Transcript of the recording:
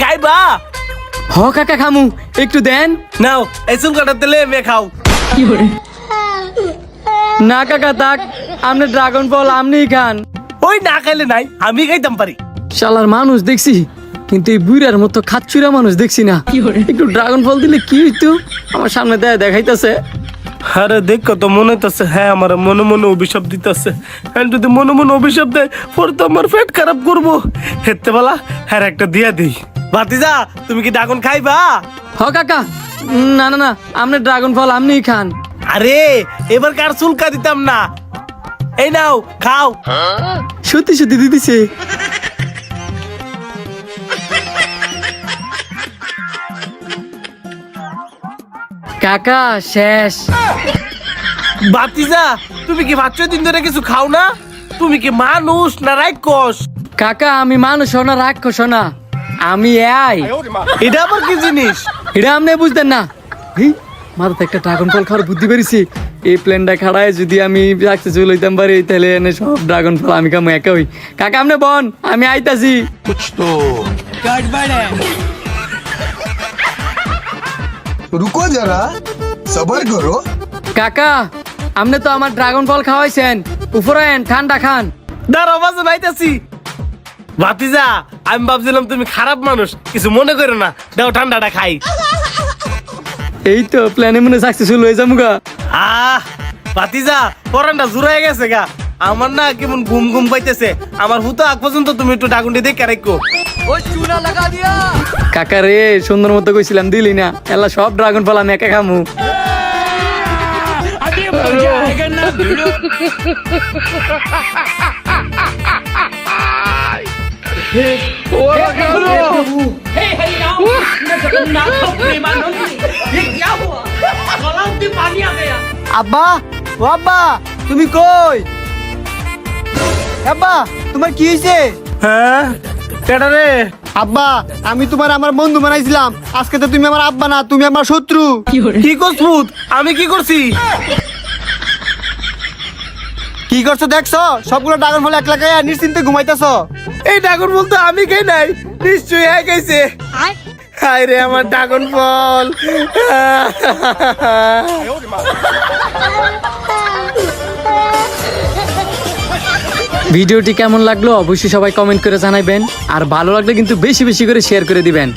খাইবা? হ কাকা খামু, একটু দেন। নাও এই চুল কাটার তেলে মে খাও। না কাকা থাক, আপনি ড্রাগন ফল আপনিই খান। ওই না খাইলে নাই, আমি খাইতাম পারি। শালার মানুষ দেখছি, কিন্তু এই বুড়ার মতো খাচ্চুরা মানুষ দেখছি না। একটু ড্রাগন ফল দিলে কি হইতো? আমার সামনে দেখাইতেছে। আরে দেখো তো মনে হইতেছে, হ্যাঁ আমার মনে মনে অভিশাপ দিতেছে। হ্যাঁ যদি মনে মনে অভিশাপ দেয় পরে তো আমার পেট খারাপ করবো। হেতে বেলা হ্যাঁ একটা দিয়া দিই। ভাতিজা তুমি কি ড্রাগন খাইবা? হ কাকা, না না না, আপনি ড্রাগন ফল আপনিই খান। আরে এবার কার চুলকা দিতাম না। এই নাও খাও। সত্যি সত্যি দিতেছে। কাকা শেষ। ভাতিজা তুমি কি 5-6 দিন ধরে কিছু খাও না? তুমি কি মানুষ না রাক্ষস? কাকা আমি মানুষ না রাক্ষস না, আমি আই। এটা আবার কি জিনিস? এটা আপনি বুঝতেন না। মাথাতে একটা ড্রাগন ফল খাওয়ার বুদ্ধি পেরেছি। এই প্লেনটা খাড়ায় যদি আমি সাকসেসফুল হইতাম পারি তাহলে এনে সব ড্রাগন ফল আমি খামো একা হই। কাকা আপনি বন, আমি আইতাছি। रुको जरा सबर करो। কাকা আপনি তো আমার ড্রাগন ফল খাওয়াইছেন, উপরে ঠান্ডা খান। দাঁড়াও বাজে নাইতাছি। ভাতিজা আমি ভাবছিলাম তুমি খারাপ মানুষ, কিছু মনে করো না, দাও ঠান্ডাটা খাই। এই তো প্ল্যানে মনে সাকসেসফুল হয়ে যাবো গা। ভাতিজা পরানটা জুড়াই গেছে গা। আমার না কেমন ঘুম ঘুম পাইতেছে। আমার হুতো আগ পর্যন্ত তুমি একটু ডাকুনটি দেখে রাখো। কাকা রে সুন্দর মতো কইছিলাম দিলি না, এলা সব ড্রাগন ফল আমি একা খামু। আব্বা, ও আব্বা তুমি কই? আব্বা তোমার কি হয়েছে? হ্যাঁ কেডা রে? আব্বা আমি তোমার আমার বন্ধু বানাইছিলাম, আজকে তো তুমি আমার আব্বা না, তুমি আমার শত্রু। কি করছুত? আমি কি করছি? কি করছো দেখছো? সবগুলো ড্রাগন ফল একলা খাইয়া নিশ্চিন্তে ঘুমাইতেছো। এই ড্রাগন ফল তো আমি খাই নাই, নিশ্চয়ই হ্যাঁ খাইছে। হায় রে আমার ড্রাগন ফল। ভিডিওটি কেমন লাগলো অবশ্যই সবাই কমেন্ট করে জানাবেন, আর ভালো লাগলে কিন্তু বেশি বেশি করে শেয়ার করে দিবেন।